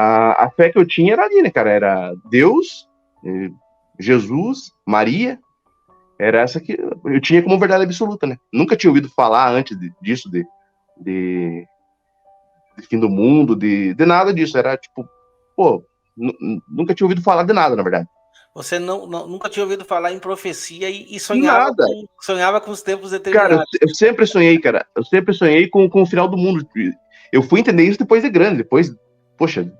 a fé que eu tinha era ali, né, cara? Era Deus, Jesus, Maria. Era essa que eu tinha como verdade absoluta, né? Nunca tinha ouvido falar antes disso, de fim do mundo, de nada disso. Era tipo, pô, nunca tinha ouvido falar de nada, na verdade. Você nunca tinha ouvido falar em profecia e Nada. sonhava com os tempos Cara, determinados. eu sempre sonhei, cara. Eu sempre sonhei com o final do mundo. Eu fui entender isso depois de grande, depois, poxa,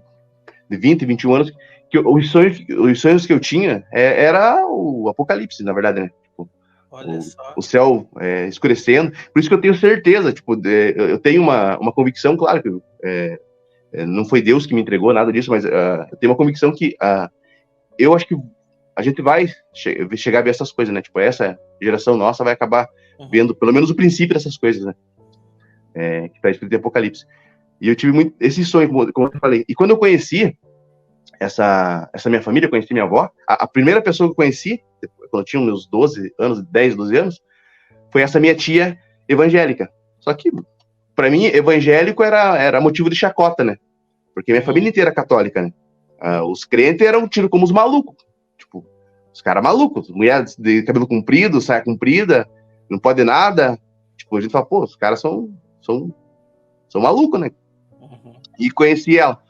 de 20, 21 anos, que os sonhos que eu tinha era o apocalipse, na verdade, né? Tipo, Olha só. o céu escurecendo. Por isso que eu tenho certeza, tipo, eu tenho uma convicção, claro que não foi Deus que me entregou nada disso, mas eu tenho uma convicção que eu acho que a gente vai chegar a ver essas coisas, né? Tipo, essa geração nossa vai acabar vendo pelo menos o princípio dessas coisas, né? Que está escrito em Apocalipse. E eu tive muito esse sonho, como eu falei. E quando eu conheci essa minha família, eu conheci minha avó, a primeira pessoa que eu conheci, quando eu tinha meus 12 anos, 10, 12 anos, foi essa minha tia evangélica. Só que, para mim, evangélico era motivo de chacota, né? Porque minha família inteira é católica, né? Os crentes eram tidos como os malucos. Tipo, os caras malucos. Mulher de cabelo comprido, saia comprida, não pode nada. Tipo, a gente fala, pô, os caras são malucos, né? E conheci ela.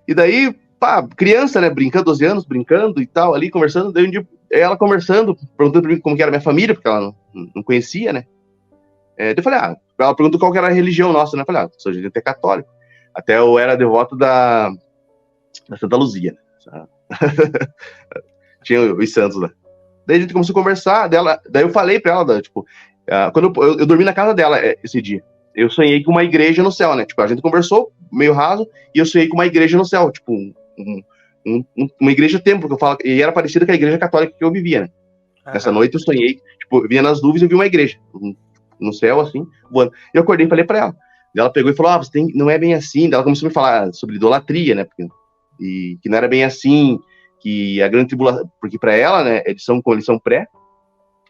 E daí, pá, criança, né? Brincando, 12 anos, brincando e tal, ali, conversando. Daí um dia, ela conversando, perguntando pra mim como que era a minha família, porque ela não conhecia, né? Daí eu falei, ela perguntou qual que era a religião nossa, né? Eu falei, sou gente até católico. Até eu era devoto da Santa Luzia. Tinha os santos lá. Daí a gente começou a conversar, daí eu falei pra ela, tipo, quando eu dormi na casa dela esse dia, eu sonhei com uma igreja no céu, né? Tipo, a gente conversou meio raso e eu sonhei com uma igreja no céu, tipo, uma igreja templo, que eu falo, e era parecida com a igreja católica que eu vivia, né? Nessa noite eu sonhei, tipo, eu via nas nuvens e eu vi uma igreja no céu, assim, voando. E eu acordei e falei pra ela. Ela pegou e falou, não é bem assim. Daí ela começou a me falar sobre idolatria, né? E que não era bem assim, que a grande tribulação, porque para ela, né, eles são coalição pré,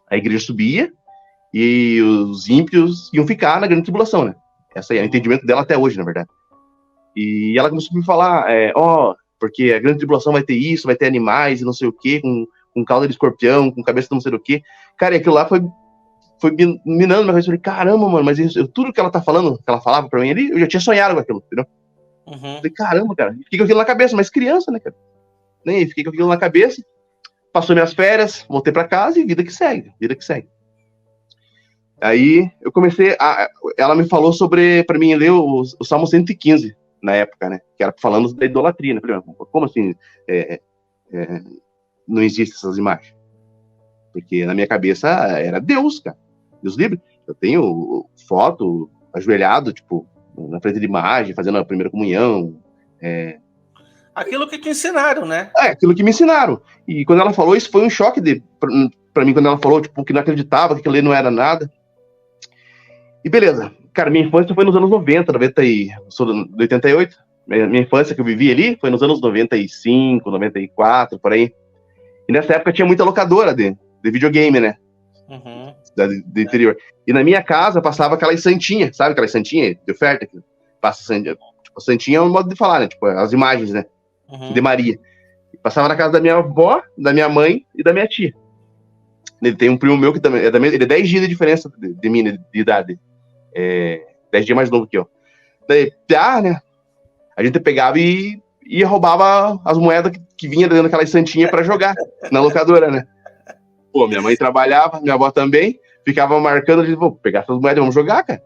a igreja subia e os ímpios iam ficar na grande tribulação, né? Esse é o entendimento dela até hoje, na verdade. E ela começou a me falar, porque a grande tribulação vai ter isso, vai ter animais e não sei o quê, com cauda de escorpião, com cabeça de não sei o quê. Cara, e aquilo lá foi minando minha cabeça. Eu falei, caramba, mano, mas tudo que ela tá falando, que ela falava pra mim ali, eu já tinha sonhado com aquilo, entendeu? Eu falei, caramba, cara, fiquei com aquilo na cabeça, mas criança, né, cara? Nem fiquei com aquilo na cabeça, passou minhas férias, voltei pra casa e vida que segue. Aí eu comecei, ela me falou pra mim ler o Salmo 115, na época, né, que era falando da idolatria, né? Eu falei, como assim não existem essas imagens? Porque na minha cabeça era Deus, cara, Deus livre. Eu tenho foto, ajoelhado, tipo, na frente de imagem, fazendo a primeira comunhão. Aquilo que te ensinaram, né? Aquilo que me ensinaram. E quando ela falou, isso foi um choque pra mim, quando ela falou, tipo, que não acreditava, que aquilo ali não era nada. E beleza. Cara, minha infância foi nos anos 90, sou de 88. Minha infância que eu vivi ali foi nos anos 95, 94, por aí. E nessa época tinha muita locadora de videogame, né? Do interior. E na minha casa passava aquelas santinhas, sabe? Aquelas santinhas de oferta que passa santinha. Tipo, santinha é um modo de falar, né? Tipo, as imagens, né? De Maria. E passava na casa da minha avó, da minha mãe e da minha tia. Ele tem um primo meu que também ele é 10 dias de diferença de mim, de idade. 10 dias mais novo que eu. Daí, né? A gente pegava e roubava as moedas que vinha dentro daquelas santinhas pra jogar na locadora, né? Pô, minha mãe trabalhava, minha avó também, ficava marcando, a gente, vou pegar essas moedas, vamos jogar, cara.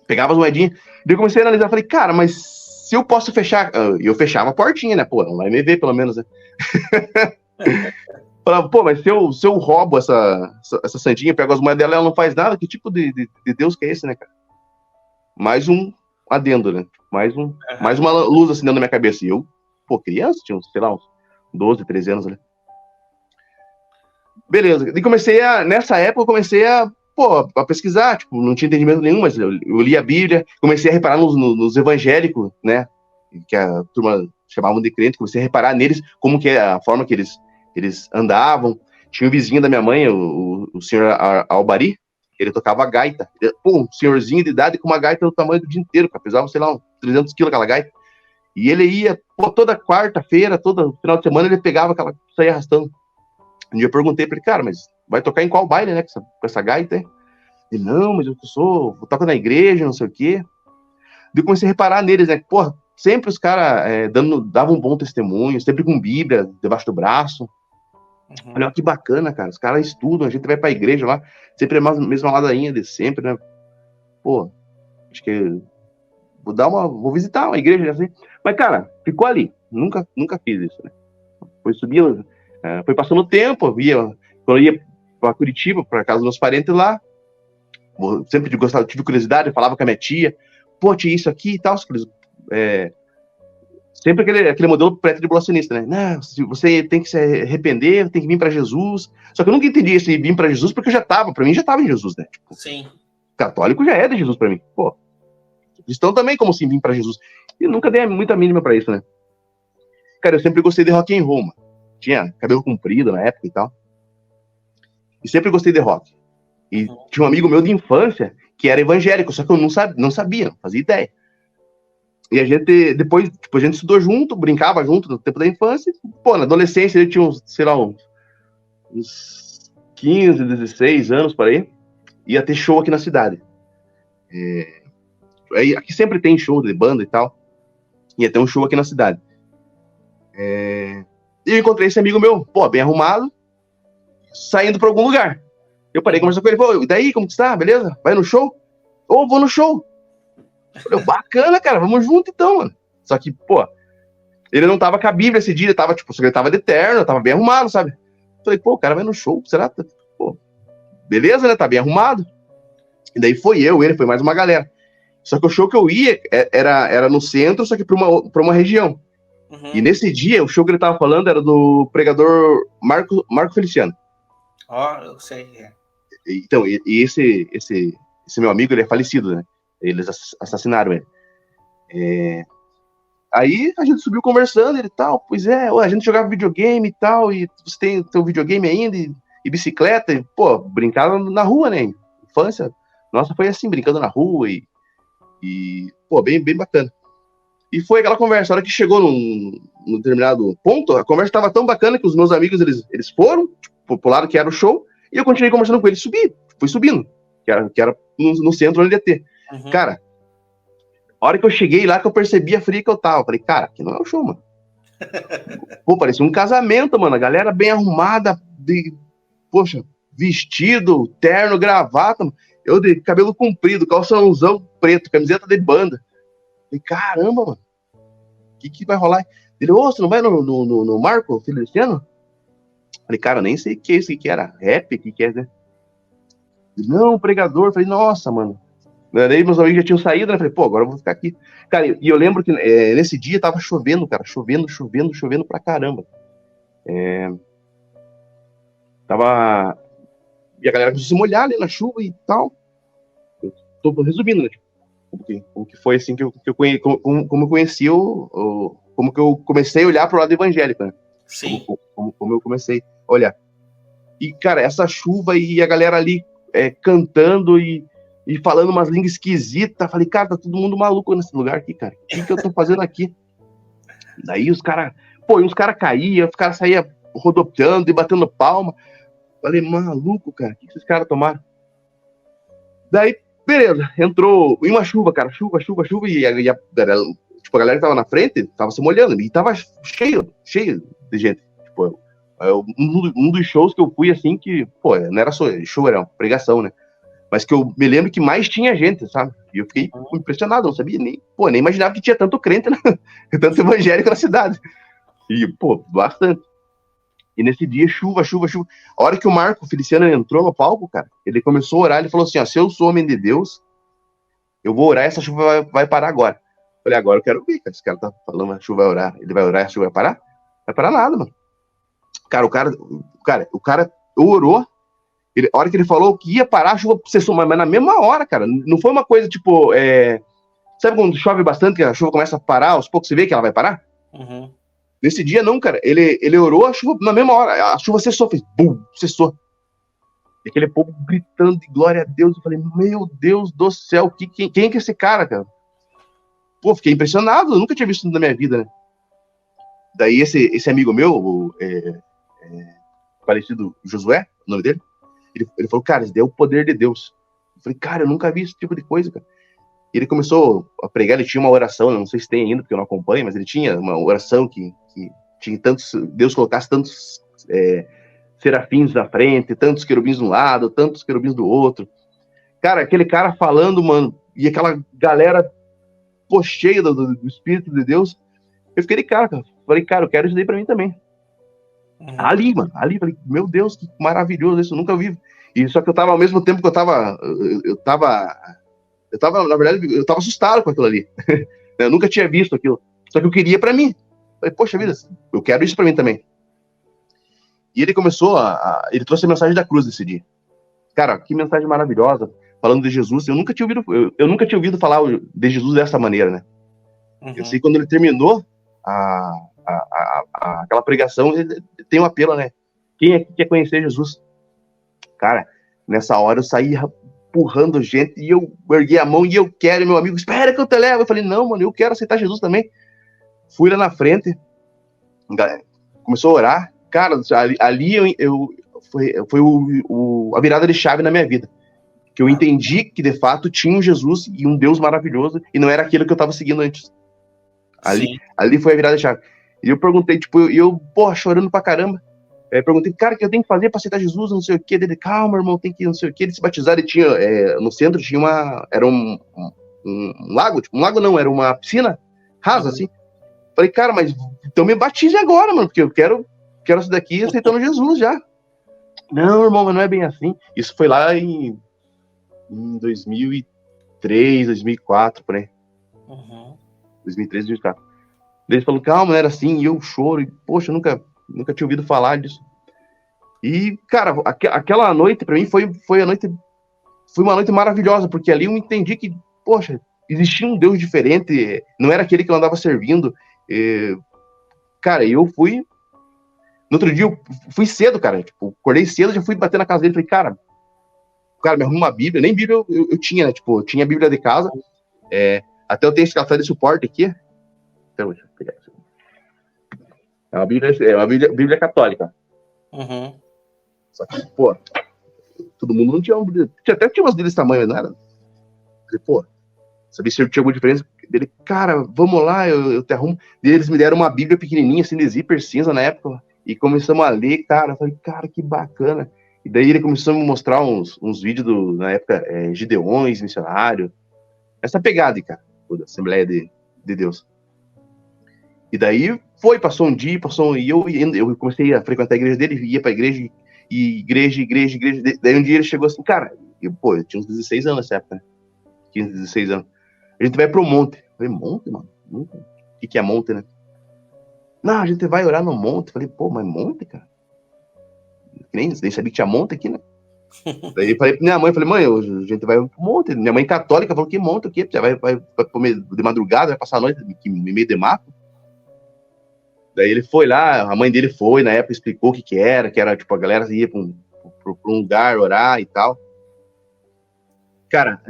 Pegava as moedinhas. Daí eu comecei a analisar, falei, cara, mas se eu posso fechar, eu fechava a portinha, né? Pô, não vai me ver, pelo menos, né? Falava, pô, mas se eu roubo essa santinha, pego as moedas dela, ela não faz nada, que tipo de Deus que é esse, né, cara? Mais um adendo, né? Mais uma luz assim dentro da minha cabeça. E eu, pô, criança, tinha uns, sei lá, uns 12, 13 anos, né? Beleza. E nessa época, eu comecei a pesquisar, tipo, não tinha entendimento nenhum, mas eu li a Bíblia, comecei a reparar nos evangélicos, né? Que a turma chamavam de crente, comecei a reparar neles, como que é a forma que eles andavam. Tinha o vizinho da minha mãe, o senhor Albari, ele tocava gaita. Um senhorzinho de idade com uma gaita do tamanho do dia inteiro, cara, pesava, sei lá, uns 300 quilos aquela gaita. E ele ia, pô, toda quarta-feira, todo final de semana, ele pegava aquela, saía arrastando. Um dia eu perguntei pra ele, cara, mas vai tocar em qual baile, né, com essa gaita, hein? Ele, não, mas eu toco na igreja, não sei o quê. Daí eu comecei a reparar neles, né, porra, sempre os caras davam um bom testemunho, sempre com Bíblia debaixo do braço. Olha que bacana, cara, os caras estudam, a gente vai pra igreja lá, sempre é a mesma ladainha de sempre, né? Pô, acho que vou visitar uma igreja assim. Mas, cara, ficou ali. Nunca fiz isso, né? Foi passando o tempo, quando eu ia pra Curitiba, pra casa dos meus parentes lá, sempre tive curiosidade, falava com a minha tia, pô, tinha isso aqui e tal, sempre aquele modelo pré-tribulacionista, né? Não, você tem que se arrepender, tem que vir pra Jesus. Só que eu nunca entendi esse vir pra Jesus, porque pra mim já tava em Jesus, né? Tipo, sim. Católico já é de Jesus pra mim. Pô, cristão também, como assim, vir pra Jesus? E nunca dei muita mínima pra isso, né? Cara, eu sempre gostei de rock and roll, mano. Tinha cabelo comprido na época e tal. E sempre gostei de rock. E tinha um amigo meu de infância que era evangélico, só que eu não sabia, não fazia ideia. E a gente, depois, tipo, a gente estudou junto, brincava junto no tempo da infância. Pô, na adolescência ele tinha uns, sei lá, uns 15, 16 anos por aí. Ia ter show aqui na cidade. Aqui sempre tem show de banda e tal. Ia ter um show aqui na cidade. E eu encontrei esse amigo meu, pô, bem arrumado, saindo pra algum lugar. Eu parei conversando com ele, pô, e daí, como que está? Beleza? Vai no show? Ô, vou no show. Falei, bacana, cara, vamos junto então, mano. Só que, pô, ele não tava com a Bíblia esse dia, ele tava, tipo, ele tava de terno, tava bem arrumado, sabe? Falei, pô, o cara vai no show, será? Pô, beleza, né? Tá bem arrumado. E daí foi ele, foi mais uma galera. Só que o show que eu ia era no centro, só que pra uma região. E nesse dia, o show que ele tava falando era do pregador Marco Feliciano. Eu sei. Então, e esse meu amigo, ele é falecido, né? Eles assassinaram ele. Aí a gente subiu conversando, ele tal, pois a gente jogava videogame e tal, e você tem teu videogame ainda, e bicicleta, e, pô, brincava na rua, né? Infância, nossa, foi assim, brincando na rua, pô, bem bacana. E foi aquela conversa, a hora que chegou num determinado ponto, a conversa estava tão bacana que os meus amigos, eles foram, tipo, pro lado que era o show, e eu continuei conversando com eles, fui subindo, que era no centro onde ia ter. Cara, a hora que eu cheguei lá, que eu percebi a fria que eu tava, falei, cara, aqui não é o show, mano. Pô, parecia um casamento, mano, a galera bem arrumada, poxa, vestido, terno, gravata, eu de cabelo comprido, calçãozão preto, camiseta de banda. Falei, caramba, mano, o que vai rolar? Ele, você não vai no Marco Feliciano? Falei, cara, nem sei o que é isso, que era rap, o que é, né? Ele, não, pregador. Falei, nossa, mano. Daí meus amigos já tinham saído, né? Falei, pô, agora eu vou ficar aqui. Cara, e eu lembro que nesse dia tava chovendo, cara, chovendo pra caramba. E a galera começou a se molhar ali na chuva e tal. Eu tô resumindo, né? Como que foi assim que eu como eu conheci como que eu comecei a olhar pro lado evangélico, né? Sim. Como eu comecei a olhar. E, cara, essa chuva e a galera ali cantando e falando umas línguas esquisitas. Falei, cara, tá todo mundo maluco nesse lugar aqui, cara. O que eu tô fazendo aqui? Daí os caras caíam, os caras saíam rodopiando e batendo palma. Falei, maluco, cara, o que esses caras tomaram? Daí, beleza, entrou em uma chuva, cara, chuva, e a galera, tipo, a galera que tava na frente tava se molhando, e tava cheio de gente. Tipo, um dos shows que eu fui, assim, que, pô, não era só show, era uma pregação, né? Mas que eu me lembro que mais tinha gente, sabe? E eu fiquei impressionado, não sabia nem imaginava que tinha tanto crente, né? Tanto evangélico na cidade. E, pô, bastante. E nesse dia, chuva. A hora que o Marco Feliciano entrou no palco, cara, ele começou a orar, ele falou assim, ó, se eu sou homem de Deus, eu vou orar, essa chuva vai parar agora. Eu falei, agora eu quero ver, cara, esse cara tá falando, a chuva vai orar, ele vai orar, a chuva vai parar? Não vai parar nada, mano. Cara, o cara orou, a hora que ele falou que ia parar, a chuva cessou, mas na mesma hora, cara, não foi uma coisa, tipo, sabe quando chove bastante, que a chuva começa a parar, aos poucos você vê que ela vai parar? Nesse dia, não, cara. Ele orou a chuva na mesma hora. A chuva cessou, fez bum, cessou. E aquele povo gritando de glória a Deus. Eu falei, meu Deus do céu, quem que é esse cara, cara? pô, fiquei impressionado, eu nunca tinha visto isso na minha vida, né? Daí esse amigo meu, o falecido Josué, o nome dele, ele falou, cara, isso daí é o poder de Deus. Eu falei, cara, eu nunca vi esse tipo de coisa, cara. E ele começou a pregar, ele tinha uma oração, não sei se tem ainda, porque eu não acompanho, mas ele tinha uma oração que tinha tantos, Deus colocasse tantos serafins na frente, tantos querubins de um lado, tantos querubins do outro. Cara, aquele cara falando, mano, e aquela galera, pô, cheia do Espírito de Deus, eu fiquei de cara. Falei, cara, eu quero isso daí pra mim também. Uhum. Ali, falei, meu Deus, que maravilhoso isso, eu nunca vi. E só que eu tava, ao mesmo tempo que eu tava, na verdade, eu tava assustado com aquilo ali. Eu nunca tinha visto aquilo. Só que eu queria pra mim. Falei, poxa vida, eu quero isso pra mim também. E ele começou ele trouxe a mensagem da cruz nesse dia. Cara, que mensagem maravilhosa, falando de Jesus. Eu nunca tinha ouvido falar de Jesus dessa maneira, né? Uhum. Eu sei que quando ele terminou aquela pregação, ele tem um apelo, né? Quem é que quer conhecer Jesus? Cara, nessa hora eu saí empurrando gente e eu erguei a mão e eu quero, meu amigo, espera que eu te levo. Eu falei, não, mano, eu quero aceitar Jesus também. Fui lá na frente, começou a orar. Cara, ali foi a virada de chave na minha vida. Que eu entendi que, de fato, tinha um Jesus e um Deus maravilhoso e não era aquilo que eu estava seguindo antes. Ali foi a virada de chave. E eu perguntei, chorando pra caramba. Perguntei, cara, o que eu tenho que fazer para aceitar Jesus, não sei o quê. Dele, calma, irmão, tem que, não sei o quê. Ele se batizar, ele tinha, no centro tinha era um lago, um lago não, era uma piscina rasa, assim. Falei, cara, mas então me batize agora, mano, porque eu quero isso daqui aceitando Jesus já. Não, irmão, mas não é bem assim. Isso foi lá em 2003, 2004, por aí. 2003, 2004. Ele falou, calma, não era assim, e eu choro, e poxa, eu nunca tinha ouvido falar disso. E, cara, aquela noite, pra mim, foi uma noite maravilhosa, porque ali eu entendi que, poxa, existia um Deus diferente, não era aquele que eu andava servindo. Cara, eu fui... No outro dia, eu fui cedo, cara, acordei cedo, já fui bater na casa dele, falei, cara, me arruma uma Bíblia, nem Bíblia eu tinha, né, eu tinha a Bíblia de casa, até eu tenho esse café de suporte aqui, então, deixa eu pegar isso. É uma Bíblia católica. Uhum. Só que, pô, todo mundo não tinha uma Bíblia, até tinha umas Bíblias desse tamanho, não era? Falei, pô, sabia se tinha alguma diferença dele, cara, vamos lá, eu te arrumo. E eles me deram uma Bíblia pequenininha, assim, de zíper cinza na época, e começamos a ler, cara, eu falei, cara, que bacana. E daí ele começou a me mostrar uns vídeos na época, Gideões, missionário, essa pegada, cara, da Assembleia de Deus. E daí passou um dia, e eu comecei a frequentar a igreja dele, ia pra igreja, daí um dia ele chegou assim, cara, eu tinha uns 16 anos nessa época, né? 15, 16 anos. A gente vai pro monte. Eu falei, monte, mano? O que é monte, né? Não, a gente vai orar no monte. Eu falei, pô, mas monte, cara? Nem sabia que tinha monte aqui, né? Daí eu falei pra minha mãe, mãe, a gente vai pro monte. Minha mãe católica falou, que monte o quê? Você vai comer de madrugada, vai passar a noite em meio de mato? Daí ele foi lá, a mãe dele foi, na época explicou o que era, a galera ia pra um lugar orar e tal. Cara,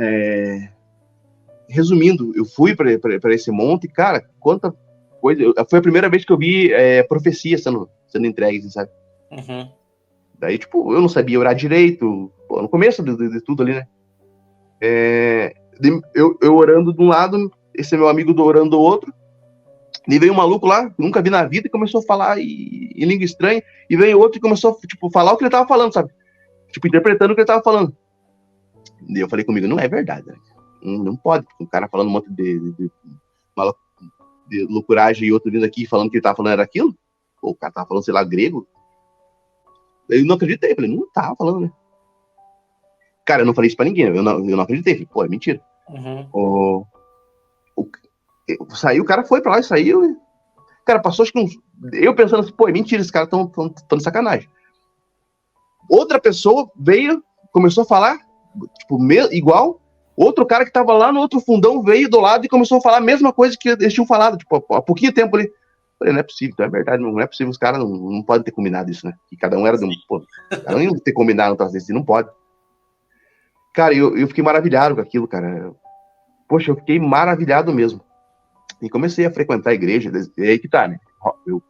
resumindo, eu fui para esse monte, cara, quanta coisa. Foi a primeira vez que eu vi profecia sendo entregue, assim, sabe? Uhum. Daí, eu não sabia orar direito, no começo de tudo ali, né? Eu orando de um lado, esse meu amigo orando do outro, e veio um maluco lá, que nunca vi na vida, e começou a falar em língua estranha, e veio outro e começou a falar o que ele tava falando, sabe? Interpretando o que ele tava falando. E eu falei comigo, não é verdade, né? Não pode, um cara falando um monte de loucuragem e outro vindo aqui falando que ele tava falando era aquilo. Pô, o cara tava falando, sei lá, grego. Eu não acreditei, falei, não tava falando, né? Cara, eu não falei isso pra ninguém, eu não acreditei, falei, pô, é mentira. Uhum. O cara foi pra lá e saiu, né? Cara, passou acho que eu pensando assim, pô, é mentira, esses caras tão de sacanagem. Outra pessoa veio, começou a falar, igual. Outro cara que tava lá no outro fundão veio do lado e começou a falar a mesma coisa que eles tinham falado, há pouquinho tempo ali. Falei, não é possível, então é verdade, não é possível, os caras não podem ter combinado isso, né? Que cada um era de um. Pô, cada um ia ter combinado outras vezes, não pode. Cara, eu fiquei maravilhado com aquilo, cara. Poxa, eu fiquei maravilhado mesmo. E comecei a frequentar a igreja, e aí que tá, né? Eu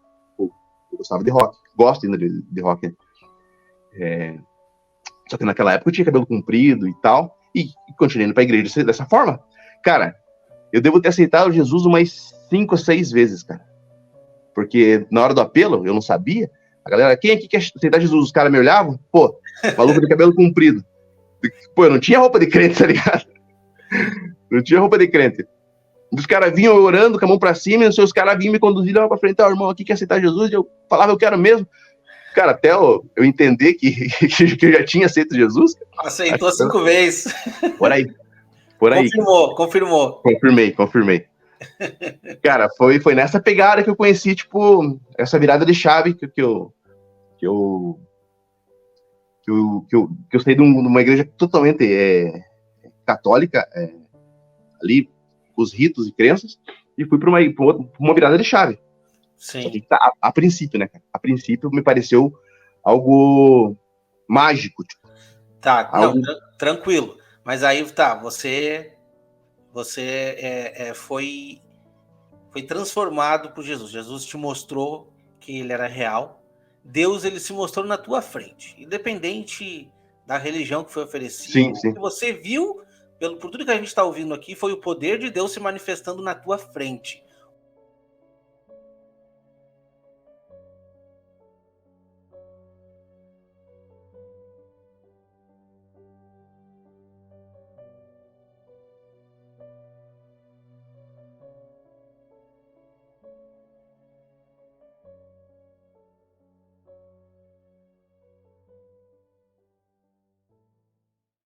gostava de rock, gosto ainda de rock, né? Só que naquela época eu tinha cabelo comprido e tal, e continuei indo pra igreja dessa forma. Cara, eu devo ter aceitado Jesus umas 5 ou 6 vezes, cara. Porque na hora do apelo, eu não sabia. A galera, quem aqui quer aceitar Jesus? Os caras me olhavam, pô, maluco de cabelo comprido. Pô, eu não tinha roupa de crente, tá ligado? Não tinha roupa de crente. Os caras vinham orando com a mão pra cima, e os caras vinham me conduzir lá pra frente, irmão, aqui quer aceitar Jesus? E eu falava, eu quero mesmo. Cara, até eu entender que eu já tinha aceito Jesus. Aceitou 5 vezes. Por aí. Por aí. Confirmou. Confirmei. Cara, foi nessa pegada que eu conheci, tipo, essa virada de chave que eu saí de uma igreja totalmente católica, ali, os ritos e crenças, e fui para uma virada de chave. Sim. Só que, a princípio, né, cara? A princípio me pareceu algo mágico. Tipo, tá, algo... não, tranquilo. Mas aí, tá, você foi transformado por Jesus. Jesus te mostrou que ele era real. Deus, ele se mostrou na tua frente. Independente da religião que foi oferecida. Sim. O que você viu, por tudo que a gente está ouvindo aqui, foi o poder de Deus se manifestando na tua frente.